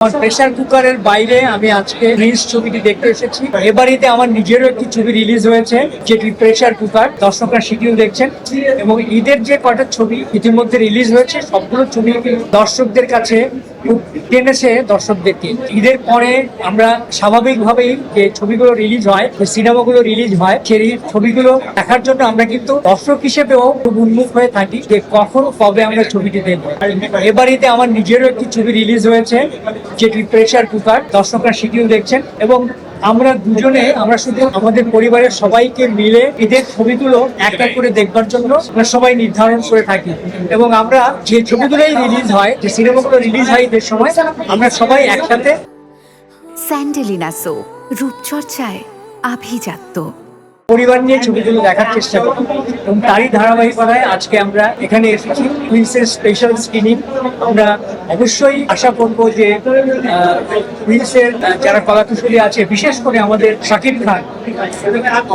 Pressure কুকারের বাইরে আমি আজকে প্রিন্স ছবিটি দেখতে এসেছি। এবারেতে আমার নিজেরও একটি ছবি রিলিজ হয়েছে, যেটি প্রেসার কুকার। দর্শকরা শিডিউল দেখছেন এবং ঈদের যে কটা ছবি ইতিমধ্যে রিলিজ হয়েছে, সবগুলো ছবি দর্শকদের কাছে খুব টেনেছে দর্শকদেরকে। ঈদের পরে আমরা স্বাভাবিকভাবেই যে ছবিগুলো রিলিজ হয়, যে সিনেমাগুলো রিলিজ হয়, সেই ছবিগুলো দেখার জন্য আমরা কিন্তু দর্শক হিসেবেও খুব উন্মুখ হয়ে থাকি যে কখন কবে আমরা ছবিটি দেখবো। এবারেতে আমার নিজেরও একটি ছবি রিলিজ হয়েছে, যেটি প্রেসার কুকার। দর্শকরা শিডিউল দেখছেন এবং আমরা শুধু আমাদের পরিবারের সবাইকে মিলে ঈদের ছবিগুলো এক এক করে দেখবার জন্য আমরা সবাই নির্ধারণ করে থাকি। এবং আমরা যে ছবিগুলোই রিলিজ হয়, যে সিনেমাগুলো রিলিজ হয় ঈদের সময়, আমরা সবাই একসাথে। স্যান্ডেলিনা সো, রূপচর্চায় আভিজাত্য। পরিবার নিয়ে ছবিগুলো দেখার চেষ্টা করি এবং তারই ধারাবাহিকতায় আজকে আমরা এখানে এসেছি প্রিন্সের স্পেশাল স্ক্রিনিং। আমরা অবশ্যই আশা করবো যে প্রিন্সের যারা কলাকুশলী আছে, বিশেষ করে আমাদের শাকিব খান,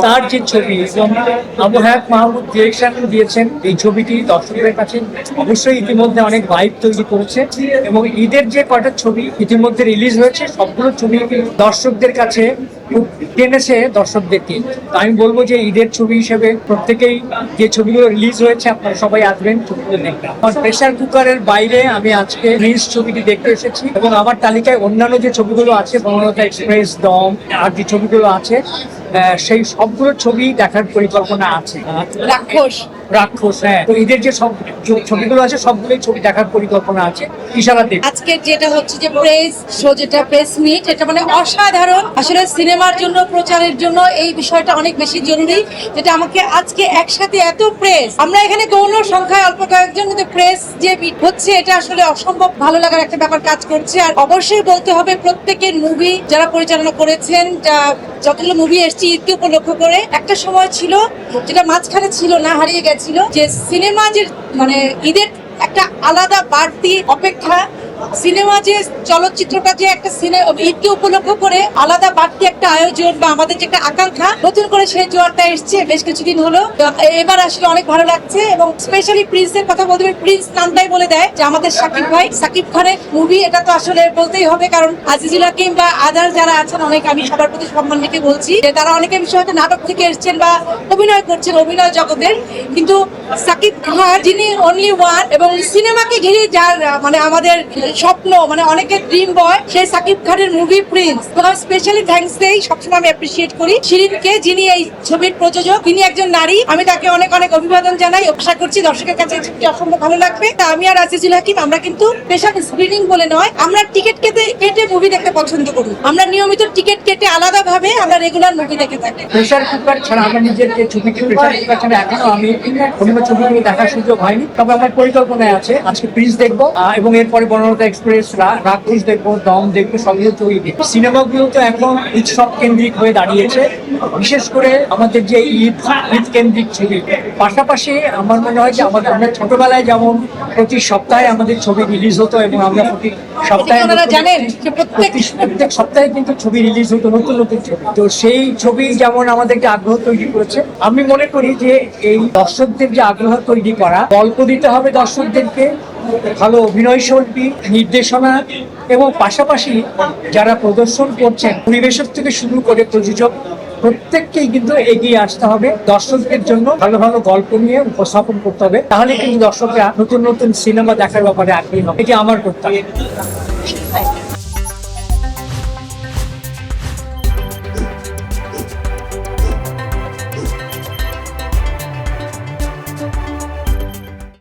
তার যে ছবি এবং আবু হায়াত মাহমুদ ডিরেকশন দিয়েছেন, এই ছবিটি দর্শকদের কাছে অবশ্যই ইতিমধ্যে অনেক ভাইব তৈরি করেছে। এবং ঈদের যে কটা ছবি ইতিমধ্যে রিলিজ হয়েছে, সবগুলো ছবি দর্শকদের কাছে খুব টেনেছে দর্শকদেরকে। আমি বলবো যে ঈদের ছবি হিসেবে প্রত্যেকেই যে ছবিগুলো রিলিজ হয়েছে, আপনারা সবাই আসবেন ছবিগুলো দেখতে। প্রেসার কুকারের বাইরে আমি আজকে প্রিন্স ছবিটি দেখতে এসেছি এবং আমার তালিকায় অন্যান্য যে ছবিগুলো আছে, বনলতা এক্সপ্রেস, দম, আর যে ছবিগুলো আছে, সেই সবগুলো ছবি দেখার পরিকল্পনা আছে। রাক্ষস, হ্যাঁ। তো ঈদের যে সব ছবিগুলো আছে, সবগুলোই ছবি দেখার পরিকল্পনা আছে ইশারাতে। আজকে যেটা হচ্ছে যে প্রেস শো, যেটা প্রেস মিট, এটা মানে অসাধারণ। আসলে সিনেমার জন্য, প্রচারের জন্য এই বিষয়টা অনেক বেশি জরুরি, যেটা আমাকে আজকে একসাথে এত প্রেস, আমরা এখানে গৌণ সংখ্যায় অল্প কয়েকজন, কিন্তু প্রেস যে মিট হচ্ছে, এটা আসলে অসম্ভব ভালো লাগার একটা ব্যাপার কাজ করছে। আর অবশ্যই বলতে হবে, প্রত্যেকের মুভি যারা পরিচালনা করেছেন, যতগুলো মুভি এসছে ঈদকে উপলক্ষ করে, একটা সময় ছিল যেটা মাঝখানে ছিল না, হারিয়ে গেছিল, যে সিনেমা যে মানে ঈদের একটা আলাদা বাড়তি অপেক্ষা, সিনেমা যে চলচ্চিত্রটা যে একটা ঈদকে উপলক্ষ করে আলাদা বাড়তি একটা আয়োজন বা আমাদের যে একটা আকাঙ্ক্ষা, নতুন করে সেই জোয়ারটা এসছে বেশ কিছুদিন হলো। এবার আসলে অনেক ভালো লাগছে। এবং স্পেশালি প্রিন্সের কথা বলতে হবে, প্রিন্স নামটাই বলে দেয় যে আমাদের শাকিব ভাই, শাকিব খানের মুভি, এটা তো আসলে বলতেই হবে। কারণ আজিজুল হাকিম বা আদার যারা আছেন, অনেক, আমি সবার প্রতি সম্মান রেখে বলছি যে তারা অনেকের বিষয় হয়তো নাটক থেকে এসছেন বা অভিনয় করছেন, অভিনয় জগতের, কিন্তু শাকিব খান যিনি অনলি ওয়ান, এবং সিনেমাকে ঘিরে যার মানে আমাদের স্বপ্ন, মানে অনেকের ড্রিম বয়, সেই শাকিব খানের মুভি প্রিন্স। তো স্পেশালি থ্যাঙ্কস দেই, সবসময় আমি অ্যাপ্রিসিয়েট করি শিরিনকে, যিনি এই ছবির প্রযোজক। তিনি একজন নারী, আমি তাকে অনেক অনেক অভিবাদন জানাই। আশা করছি দর্শকের কাছে অসম্ভব ভালো লাগবে। আমি আর আজিজুল হাকিম, আমরা কিন্তু স্পেশাল স্ক্রিনিং বলে নয়, আমরা টিকিট কেটে মুভি দেখতে পছন্দ করি। আমরা নিয়মিত টিকিট কেটে আলাদা ভাবে আমরা রেগুলার মুভি দেখে থাকি। প্রেসার কুকার ছাড়া আমার নিজের যে ছবিটি, প্রেসার কুকার ছাড়া এখনো আমি অন্য ছবিগুলো দেখার সুযোগ হয়নি। তবে আমার পরিকল্পনায় আছে আজকে প্রিন্স দেখবো এবং এরপরে বনলতা এক্সপ্রেস, রাক্ষস দেখবো, দম দেখবো, সবগুলো ছবি দেখবো। সিনেমাগুলো তো এখন উৎসব কেন্দ্রিক হয়ে দাঁড়িয়েছে, বিশেষ করে আমাদের যে ঈদ কেন্দ্রিক ছবি। পাশাপাশি আমার মনে হয় যে আমরা ছোটবেলায় যেমন প্রতি সপ্তাহে আমাদের ছবি রিলিজ হতো এবং আমরা প্রতি সপ্তাহে প্রত্যেক সপ্তাহে কিন্তু ছবি রিলিজ হতো, নতুন নতুন ছবি। তো সেই ছবি যেমন আমাদেরকে আগ্রহ তৈরি করেছে, আমি মনে করি যে এই দর্শকদের যে আগ্রহ তৈরি করা, গল্প দিতে হবে দর্শকদেরকে, ভালো অভিনয় শিল্পী, নির্দেশনা, এবং পাশাপাশি যারা প্রদর্শন করছেন, পরিবেশক থেকে শুরু করে প্রযোজক, প্রত্যেককেই কিন্তু এগিয়ে আসতে হবে। দর্শকদের জন্য ভালো ভালো গল্প নিয়ে উপস্থাপন করতে হবে, তাহলে কিন্তু দর্শকরা নতুন নতুন সিনেমা দেখার ব্যাপারে আগ্রহী হবে। এটি আমার প্রত্যাশা।